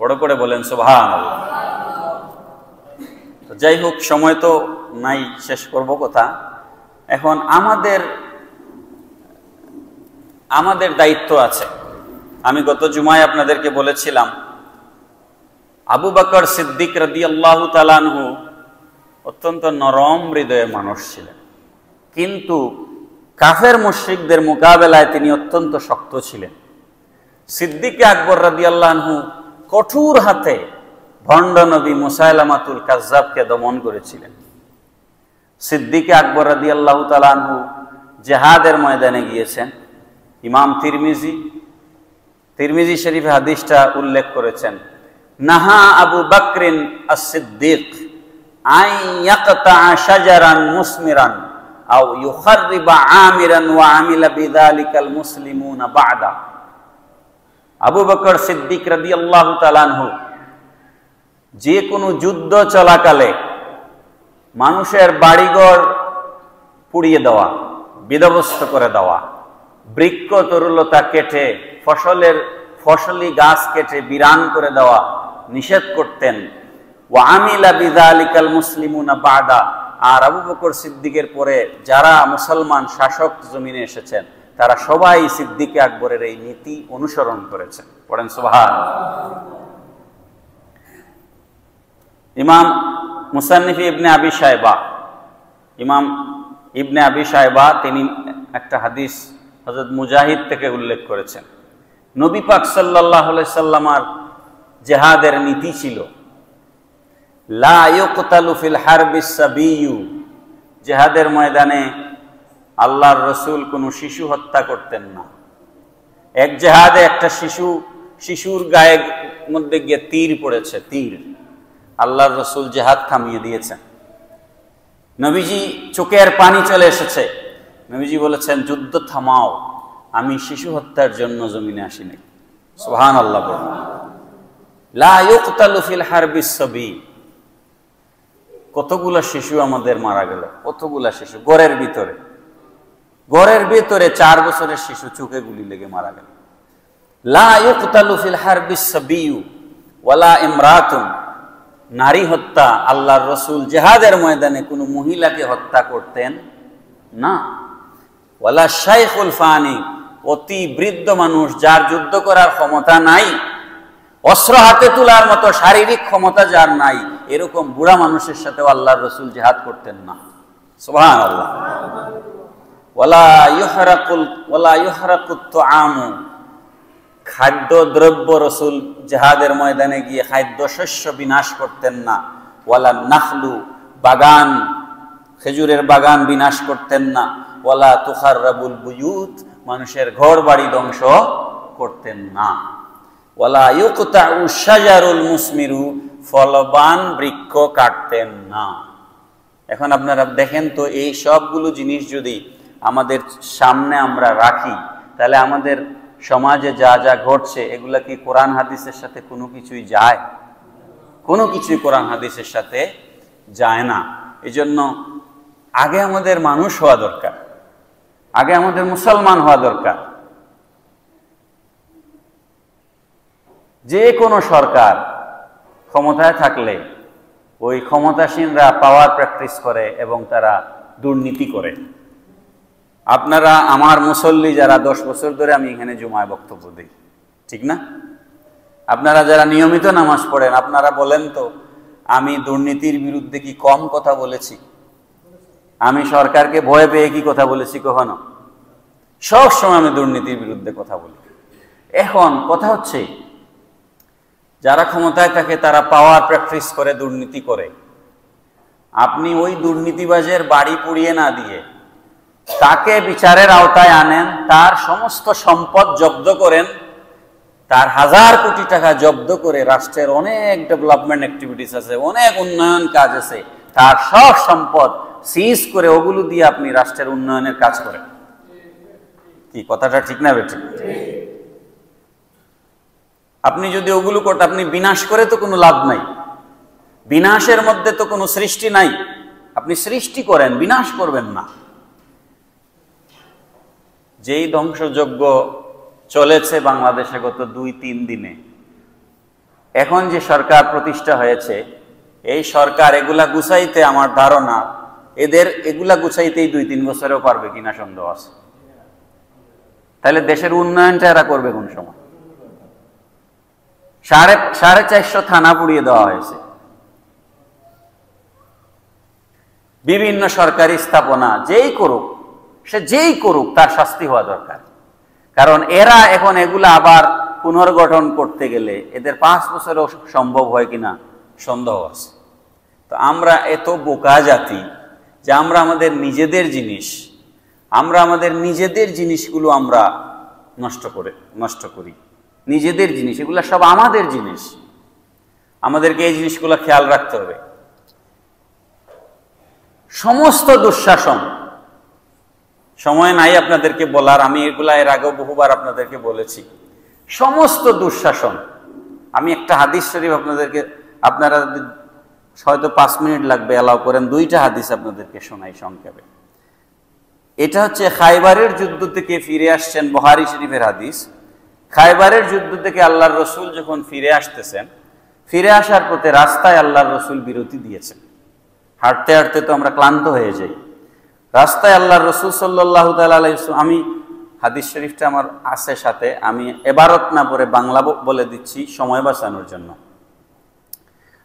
বড় করে বলেন সুবহানাল্লাহ। তো যাই হোক, সময় তো নাই, শেষ করব কথা। এখন আমাদের দায়িত্ব আছে। আমি গত জুমায় আপনাদেরকে বলেছিলাম আবু বকর সিদ্দিক রাদিয়াল্লাহু তাআলা আনহু অত্যন্ত নরম হৃদয়ের মানুষ ছিলেন, কিন্তু কাফের মুশরিকদের মোকাবেলায় তিনি অত্যন্ত শক্ত ছিলেন। সিদ্দিক আকবর রাদিয়াল্লাহু আনহু কঠোর হাতে ভণ্ড নবী মুসাইলামাতুল কাজ্জাবকে দমন করেছিলেন। সিদ্দিক আকবর রাদিয়াল্লাহু তাআলা আনহু জিহাদের ময়দানে গিয়েছেন। ইমাম তিরমিজি শরীফে হাদিসটা উল্লেখ করেছেন, নাহা আবু বকরিন আস-সিদ্দিক আন ইয়াকতা শাজারান মুসমিরান আও ইউখাররিবা আমিরান ওয়া আমিলা বিযালিকাল মুসলিমুনা বা'দা। আবু বকর সিদ্দিক রাদিয়াল্লাহু তাআলা আনহু যে কোনো যুদ্ধ চলাকালে মানুষের বাড়িঘর পুড়িয়ে দেওয়া, বিধ্বস্ত করে দেওয়া, বৃক্ষ তরুলতা কেটে ফসলি গাছ কেটে বিরান করে দেওয়া নিষেধ করতেন। ওয়া আমিলা বিযালিকাল মুসলিমুনা বা'দা। আর আবু বকর সিদ্দিকের পরে যারা মুসলমান শাসক জমিনে এসেছেন তারা সবাই সিদ্দিক আকবরের এই নীতি অনুসরণ করেছেন। পড়েন সুবহানাল্লাহ। ইমাম মুসান্নিফ ইমাম ইবনে আবি শায়বা তিনি একটা হাদিস হযরত মুজাহিদ থেকে উল্লেখ করেছেন। নবী পাক সাল্লাল্লাহু আলাইহি সাল্লামার জিহাদের নীতি ছিল লা ইউকতালু ফিল হারবিস সাবিয়্যু। জিহাদের ময়দানে আল্লাহর রাসূল কোনো শিশু হত্যা করতেন না। এক জিহাদে একটা শিশুর গায়ের মধ্যে গিয়ে তীর পড়েছে, তীর। আল্লাহর রাসূল জিহাদ থামিয়ে দিয়েছেন। নবীজি চোখের পানি চলে এসেছে, নবীজি বলেছেন যুদ্ধ থামাও, আমি শিশু হত্যার জন্য জমিনে আসিনি। সুবহানাল্লাহ। লা ইউকতালু ফিল হারবিস সাবি। কতগুলা শিশু আমাদের মারা গেল, কতগুলা শিশু ঘরের ভিতরে 4 বছরের শিশু চোখে গুলি লেগে মারা গেল। লা ইউকতালু ফিল হারবিস সাবিয়্যু ওয়ালা ইমরাতুন। নারী হত্যা, আল্লাহর রাসূল জিহাদের ময়দানে কোনো মহিলাকে হত্যা করতেন না। ওয়ালা শাইখুল ফানি। অতি বৃদ্ধ মানুষ যার যুদ্ধ করার ক্ষমতা নাই, অস্ত্র হাতে তোলার মতো শারীরিক ক্ষমতা যার নাই, এরকম বুড়া মানুষের সাথেও আল্লাহর রাসূল জিহাদ করতেন না। সুবহানাল্লাহ। ওয়ালা ইউহরাকুত তুআমু। খাদ্য দ্রব্য রাসূল জিহাদের ময়দানে গিয়ে খাদ্য শস্য বিনাশ করতেন না। ওয়ালা নাখলু। বাগান, খেজুরের বাগান বিনাশ করতেন না। ওয়ালা তুখাররাবুল বুয়ুত। মানুষের ঘর বাড়ি ধ্বংস করতেন না। ওয়ালা ইউকতাউ শাজারুল মুসমিরু। ফলবান বৃক্ষ কাটতেন না। এখন আপনারা দেখেন তো, এই সবগুলো জিনিস যদি আমাদের সামনে আমরা রাখি তাহলে আমাদের সমাজে যা যা ঘটছে এগুলা কি কোরআন হাদিসের সাথে কোনো কিছুই যায়? কোনো কিছুই কোরআন হাদিসের সাথে যায় না। এজন্য আগে আমাদের মানুষ হওয়া দরকার, আগে আমাদের মুসলমান হওয়া দরকার। যে কোনো সরকার ক্ষমতায় থাকলে ওই ক্ষমতাসীনরা পাওয়ার প্র্যাকটিস করে এবং তারা দুর্নীতি করে। আপনারা আমার মুসল্লি যারা 10 বছর ধরে আমি এখানে জুমায় বক্তব্য দিই, ঠিক না? আপনারা যারা নিয়মিত নামাজ পড়েন, আপনারা বলেন তো আমি দুর্নীতির বিরুদ্ধে কি কম কথা বলেছি? আমি সরকারকে ভয় পেয়ে কি কথা বলেছি কখনো? সব সময় আমি দুর্নীতির বিরুদ্ধে কথা বলি। এখন কথা হচ্ছে, যারা ক্ষমতায় থাকে তারা পাওয়ার প্র্যাকটিস করে দুর্নীতি করে। আপনি ওই দুর্নীতিবাজের বাড়ি পুড়িয়ে না দিয়ে তাকে বিচারের আওতায় আনেন, তার সমস্ত সম্পদ জব্দ করেন, তার 1000 কোটি টাকা জব্দ করে রাষ্ট্রের অনেক ডেভেলপমেন্ট অ্যাক্টিভিটিস আছে, অনেক উন্নয়ন কাজ আছে, তার সব সম্পদ সিজ করে ওগুলো দিয়ে আপনি রাষ্ট্রের উন্নয়নের কাজ করেন। কি কথাটা ঠিক না বেঠিক? আপনি যদি ওগুলো করতে, আপনি বিনাশ করে তো কোনো লাভ নাই, বিনাশের মধ্যে তো কোনো সৃষ্টি নাই। আপনি সৃষ্টি করেন, বিনাশ করবেন না। যেই ধ্বংসযজ্ঞ চলেছে বাংলাদেশে গত 2-3 দিনে, এখন যে সরকার প্রতিষ্ঠা হয়েছে, এই সরকার এগুলা গুছাইতে আমার ধারণা এগুলা গুছাইতেই 2-3 বছরেও পারবে কিনা সন্দেহ আছে। তাহলে দেশের উন্নয়নটা এরা করবে কোন সময়? 450 থানা পুড়িয়ে দেওয়া হয়েছে, বিভিন্ন সরকারি স্থাপনা যেই করুক তার শাস্তি হওয়া দরকার। কারণ এরা এখন এগুলা আবার পুনর্গঠন করতে গেলে এদের 5 বছরও সম্ভব হয় কিনা সন্দেহ আছে। তো আমরা এত বোকা জাতি যে আমরা আমাদের নিজেদের জিনিসগুলো আমরা নষ্ট করি। নিজেদের জিনিস, এগুলো সব আমাদের জিনিস, আমাদেরকে এই জিনিসগুলো খেয়াল রাখতে হবে। সমস্ত দুঃশাসন, সময় নাই আপনাদেরকে বলার, আমি এগুলা এর আগেও বহুবার আপনাদেরকে বলেছি। সমস্ত দুঃশাসন, আমি একটা হাদিস শরীফ আপনারা হয়তো 5 মিনিট লাগবে, অ্যালাউ করেন 2টা হাদিস আপনাদেরকে শোনাই সংক্ষেপে। এটা হচ্ছে খাইবারের যুদ্ধ থেকে ফিরে আসছেন, বুখারী শরীফের হাদিস। খাইবারের যুদ্ধ থেকে আল্লাহর রসুল যখন ফিরে আসতেছেন, ফিরে আসার পথে রাস্তায় আল্লাহর রসুল বিরতি দিয়েছেন। হাঁটতে হাঁটতে তো আমরা ক্লান্ত হয়ে যাই। রাস্তায় আল্লাহর রসুল সাল্লাল্লাহু তাআলা আলাইহি ওয়াসাল্লাম, আমি হাদিস শরীফটা আমার আছে সাথে, আমি এবারত না পড়ে বাংলা বলে দিচ্ছি সময় বাঁচানোর জন্য।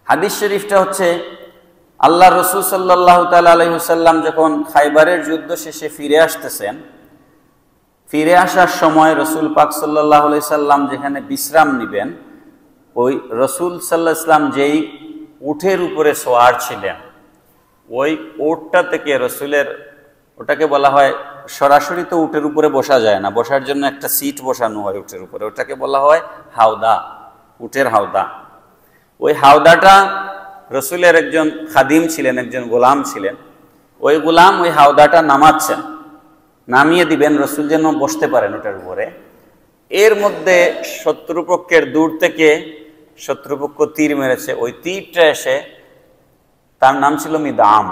হাদিস শরীফটা হচ্ছে, আল্লাহর রসুল সাল্লাল্লাহু তাআলা আলাইহি ওয়াসাল্লাম যখন খাইবারের যুদ্ধ শেষে ফিরে আসতেছেন, ফিরে আসার সময় রসুল পাক সাল্লাল্লাহু আলাইহি সাল্লাম যেখানে বিশ্রাম নিবেন, ওই রসুল সাল্লাল্লাহু আলাইহি সাল্লাম যেই উটের উপরে সোয়ার ছিলেন, ওই উটটা থেকে রসুলের, ওটাকে বলা হয়, সরাসরি তো উটের উপরে বসা যায় না, বসার জন্য একটা সিট বসানো হয় উটের উপরে, ওটাকে বলা হয় হাওদা, উটের হাওদা। ওই হাওদাটা রসুলের একজন খাদিম ছিলেন, একজন গোলাম ছিলেন, ওই গোলাম ওই হাওদাটা নামাচ্ছেন, নামিয়ে দিবেন রসুল যেন বসতে পারেন ওটার উপরে। এর মধ্যে শত্রুপক্ষের দূর থেকে শত্রুপক্ষ তীর মেরেছে, ওই তীরটা এসে, তার নাম ছিল মিদাম,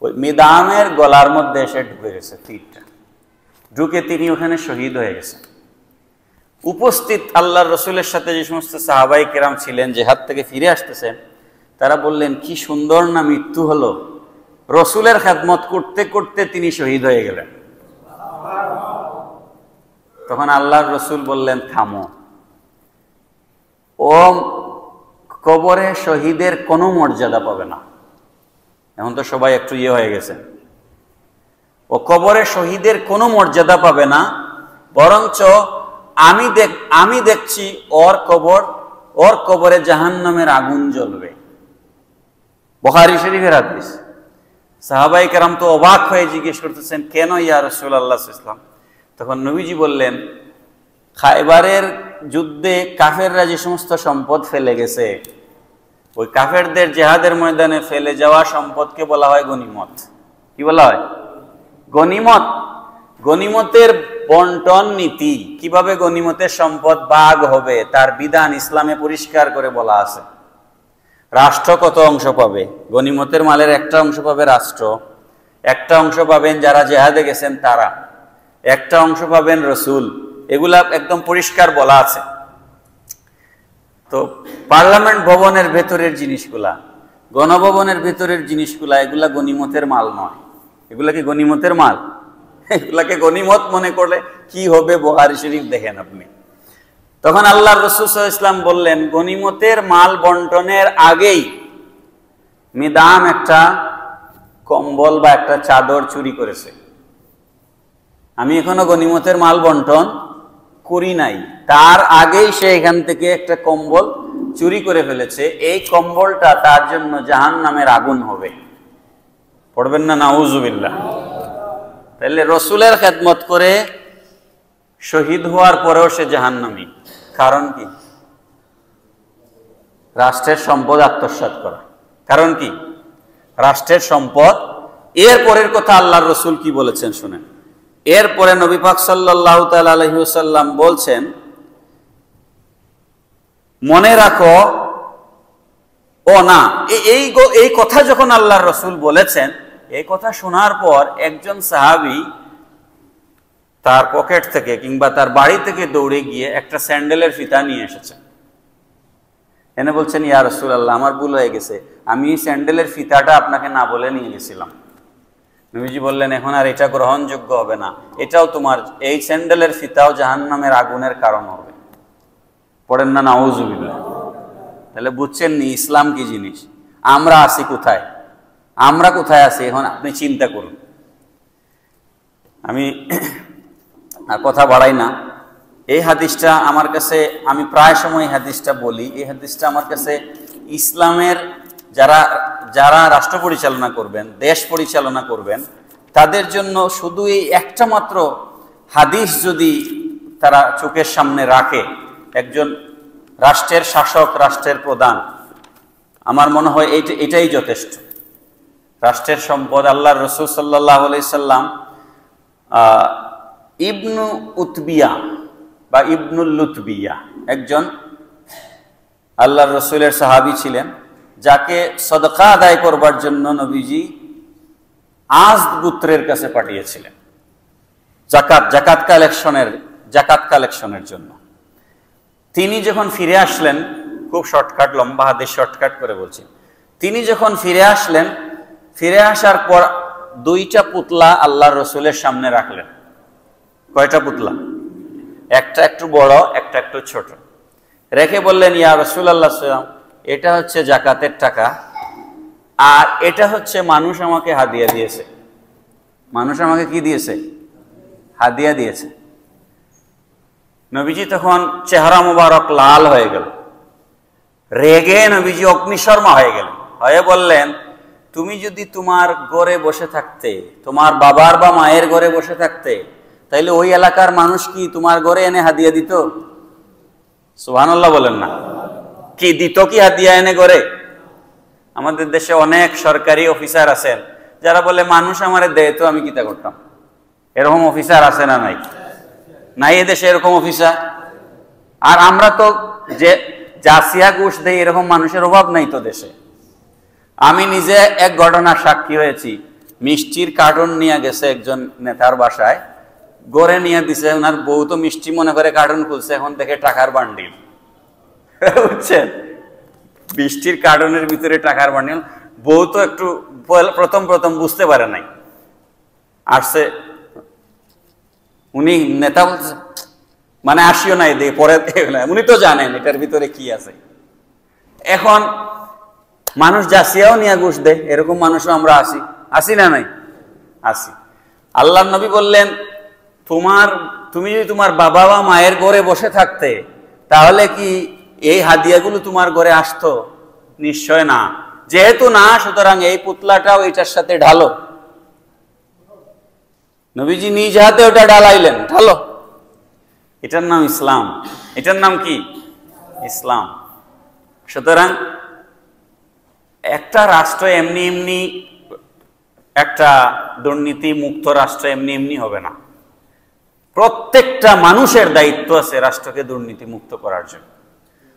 ওই মিদামের গলার মধ্যে এসে ঢুকে গেছে তীরটা, ঢুকে তিনি ওখানে শহীদ হয়ে গেছেন। উপস্থিত আল্লাহর রসুলের সাথে যে সমস্ত সাহাবাই কেরাম ছিলেন, জেহাদ থেকে ফিরে আসতেছেন, তারা বললেন কি সুন্দর না মৃত্যু হলো, রসুলের খেদমত করতে করতে তিনি শহীদ হয়ে গেলেন। তখন আল্লাহর রসুল বললেন থামো, ও কবরে শহীদের কোনো মর্যাদা পাবে না। এখন তো সবাই একটু হয়ে গেছে, ও কবরে শহীদের কোনো মর্যাদা পাবে না, বরঞ্চ আমি দেখছি ওর কবরে জাহান্নামের আগুন জ্বলবে। বুখারী শরীফের হাদিস। সাহাবায়ে কেরাম তো অবাক হয়ে জিজ্ঞেস করতেছেন, কেন ইয়া রাসূলুল্লাহ সাল্লাল্লাহু আলাইহি ওয়াসাল্লাম? তখন নবীজি বললেন, খাইবারের যুদ্ধে কাফেররা যে সমস্ত সম্পদ ফেলে গেছে, ওই কাফেরদের জিহাদের ময়দানে ফেলে যাওয়া সম্পদকে বলা হয় গনিমত। কি বলা হয়? গনিমত। গনিমতের বন্টন নীতি, কিভাবে গনিমতের সম্পদ ভাগ হবে তার বিধান ইসলামে পরিষ্কার করে বলা আছে। রাষ্ট্র কত অংশ পাবে? গনিমতের মালের একটা অংশ পাবে রাষ্ট্র, একটা অংশ পাবেন যারা জেহাদে গেছেন তারা, একটা অংশ পাবেন রসুল। এগুলা একদম পরিষ্কার বলা আছে। তো পার্লামেন্ট ভবনের ভেতরের জিনিসগুলা, গণভবনের ভেতরের জিনিসগুলা, এগুলা গনিমতের মাল নয়। এগুলা কি গনিমতের মাল? এগুলাকে গনিমত মনে করলে কি হবে? বুখারী শরীফ দেখেন আপনি। তখন আল্লাহর রাসূল সাল্লাল্লাহু আলাইহি ওয়াসাল্লাম বললেন, গনিমতের মাল বন্টনের আগেই মিদাম একটা কম্বল বা একটা চাদর চুরি করেছে। আমি এখনো গনিমতের মাল বন্টন করি নাই, তার আগেই সে এখান থেকে একটা কম্বল চুরি করে ফেলেছে। এই কম্বলটা তার জন্য জাহান্নামের আগুন হবে। পড়বেন না নাউজুবিল্লাহ? তাহলে রসুলের খেদমত করে শহীদ হওয়ার পরেও সে জাহান্নামী। কারণ কি? রাষ্ট্রের সম্পদ আত্মসাৎ করা। কারণ কি? রাষ্ট্রের সম্পদ। এর পরের কথা আল্লাহর রসুল কি বলেছেন শুনেন। এরপরে নবী পাক সাল্লাল্লাহু তাআলা আলাইহি ওয়াসাল্লাম বলছেন, মনে রাখো, ও না, এই কথা যখন আল্লাহর রসুল বলেছেন, এই কথা শোনার পর একজন সাহাবী তার পকেট থেকে কিংবা তার বাড়ি থেকে দৌড়ে গিয়ে একটা স্যান্ডেলের ফিতা নিয়ে এসেছেন। এনে বলছেন, ইয়া রাসূলুল্লাহ, আমার ভুল হয়ে গেছে, আমি এই স্যান্ডেলের ফিতাটা আপনাকে না বলে নিয়ে গেছিলাম। নবীজি বললেন, এখন আর এটা গ্রহণযোগ্য হবে না, এটাও তোমার, এই স্যান্ডেলের ফিতাও জাহান্নামের আগুনের কারণ হবে। পড়েন না নাউযুবিল্লাহ। তাহলে বুঝছেন নি ইসলাম কি জিনিস, আমরা আছি কোথায়, আমরা কোথায় আছি এখন আপনি চিন্তা করুন। আমি আর কথা বাড়াই না। এই হাদিসটা আমার কাছে, আমি প্রায় সময় হাদিসটা বলি, এই হাদিসটা আমার কাছে ইসলামের যারা রাষ্ট্র পরিচালনা করবেন, দেশ পরিচালনা করবেন, তাদের জন্য শুধু এই একটা মাত্র হাদিস যদি তারা চোখের সামনে রাখে, একজন রাষ্ট্রের শাসক, রাষ্ট্রের প্রধান, আমার মনে হয় এটাই যথেষ্ট। রাষ্ট্রের সম্পদ, আল্লাহর রাসূল সাল্লাল্লাহু আলাইহি সাল্লাম ইবনু উতবিয়া বা ইবনুল লুতবিয়া একজন আল্লাহর রসুলের সাহাবী ছিলেন, যাকে সদকা আদায় করবার জন্য নবীজি আজদ গোত্রের কাছে পাঠিয়েছিলেন জাকাত কালেকশনের জন্য। তিনি যখন ফিরে আসলেন, খুব শর্টকাট, লম্বা হাদিস শর্টকাট করে বলছি, তিনি যখন ফিরে আসলেন, ফিরে আসার পর দুইটা পুতলা আল্লাহর রসুলের সামনে রাখলেন। কয়টা পুতলা? একটা একটু বড়, একটা একটু ছোট। রেখে বললেন, ইয়া রাসূলুল্লাহ সাল্লাল্লাহু আলাইহি ওয়াসাল্লাম, এটা হচ্ছে জাকাতের টাকা, আর এটা হচ্ছে মানুষ আমাকে হাদিয়া দিয়েছে। মানুষ আমাকে কি দিয়েছে? হাদিয়া দিয়েছে। নবীজি তখন চেহারা মুবারক লাল হয়ে গেল, রেগে নবীজি অগ্নিশর্মা হয়ে গেলেন, হয়ে বললেন, তুমি যদি তোমার ঘরে বসে থাকতে, তোমার বাবার বা মায়ের ঘরে বসে থাকতে, তাইলে ওই এলাকার মানুষ কি তোমার ঘরে এনে হাদিয়া দিত? সুবহানাল্লাহ বলেন না, কি দিত? কি হাদিয়া এনে ঘরে? আমাদের দেশে অনেক সরকারি অফিসার আছেন যারা বলে, মানুষ আমারে দেয় তো আমি কিতা করতাম। এরকম অফিসার আছে না নাই? নাই এদেশে এরকম অফিসার? আর আমরা তো যে জাসিয়া ঘুষ দেই, এরকম মানুষের অভাব নাই তো দেশে। আমি নিজে এক ঘটনার সাক্ষী হয়েছি। মিষ্টির কার্টন নিয়ে গেছে একজন নেতার বাসায়, গড়ে নিয়ে দিছে, ওনার বউ তো মিষ্টি মনে করে কার্টন খুলছে, এখন দেখে টাকার বান্ডিল। বুঝছেন, মিষ্টির কার্টনের ভিতরে টাকার বান্ডিল। বউ তো একটু প্রথম বুঝতে পারে নাই, আসছে, উনি নেতা বলছে, মানে আসিও নাই দিয়ে পরে, উনি তো জানেন এটার ভিতরে কি আছে। এখন মানুষ জাসিয়াও নিয়ে ঘুষ দেয়, এরকম মানুষও আমরা আসি না নাই? আসি। আল্লাহর নবী বললেন, তুমি যদি তোমার বাবা বা মায়ের ঘরে বসে থাকতে, তাহলে কি এই হাদিয়াগুলো তোমার ঘরে আসতো? নিশ্চয় না। যেহেতু না, সুতরাং এই পুতলাটাও এটার সাথে ঢালো। নবীজি নিজ হাতে ওটা ঢালাইলেন, ঢালো। এটার নাম ইসলাম। এটার নাম কি? ইসলাম। সুতরাং একটা রাষ্ট্র এমনি একটা দুর্নীতি মুক্ত রাষ্ট্র এমনি হবে না। প্রত্যেকটা মানুষের দায়িত্ব আছে রাষ্ট্রকে দুর্নীতি মুক্ত করার জন্য।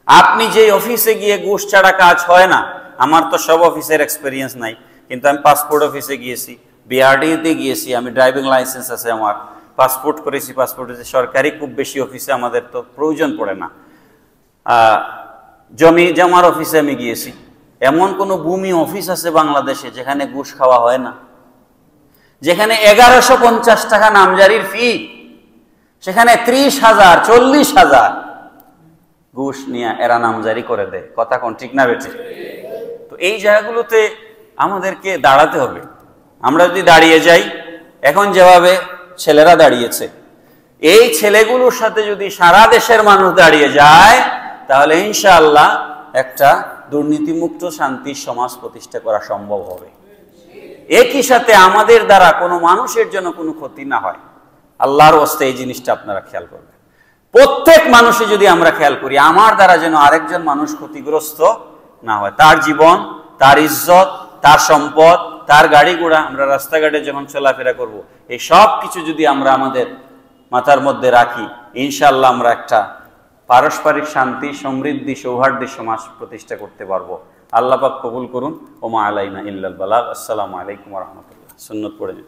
আপনি যে অফিসে গিয়ে ঘুষ ছাড়া কাজ হয় না, আমার তো সব অফিসের এক্সপিরিয়েন্স নাই, কিন্তু আমি পাসপোর্ট অফিসে গিয়েছি, বিআরডিতে গিয়েছি, আমি ড্রাইভিং লাইসেন্স আছে আমার, পাসপোর্ট করেছি, পাসপোর্ট হচ্ছে সরকারি খুব বেশি অফিসে আমাদের তো প্রয়োজন পড়ে না। জমি জমার অফিসে আমি গিয়েছি। এমন কোন ভূমি অফিস আছে বাংলাদেশে যেখানে ঘুষ খাওয়া হয় না? যেখানে 1150 টাকা নামজারির ফি, সেখানে 30,000 40,000 ঘুষ নিয়ে এরা নামজারি করে দেয়। কথা কোন ঠিক না বেঠে? তো এই জায়গাগুলোতে আমাদেরকে দাঁড়াতে হবে। আমরা যদি দাঁড়িয়ে যাই, এখন যেভাবে ছেলেরা দাঁড়িয়েছে, এই ছেলেগুলোর সাথে যদি সারা দেশের মানুষ দাঁড়িয়ে যায়, তাহলে ইনশাআল্লাহ একটা দুর্নীতিমুক্ত শান্তির সমাজ প্রতিষ্ঠা করা সম্ভব হবে। একই সাথে আমাদের দ্বারা কোনো মানুষের জন্য কোনো ক্ষতি না হয়। আল্লাহর ওয়াস্তে এই জিনিসটা আপনারা খেয়াল করবেন। প্রত্যেক মানুষে যদি আমরা খেয়াল করি, আমার দ্বারা যেন আরেকজন মানুষ ক্ষতিগ্রস্ত না হয়, তার জীবন, তার ইজ্জত, তার সম্পদ, তার গাড়ি ঘোড়া, আমরা রাস্তাঘাটে যখন চলাফেরা করব, এই সব কিছু যদি আমরা আমাদের মাথার মধ্যে রাখি, ইনশাআল্লাহ আমরা একটা পারস্পরিক শান্তি, সমৃদ্ধি, সৌহার্দ্যের সমাজ প্রতিষ্ঠা করতে পারবো। আল্লাহ পাক কবুল করুন। ওমা আলাইনা ইল্লাল বালাগ। আসসালামু আলাইকুম ওয়া রাহমাতুল্লাহ। সুন্নত পড়ে নিন।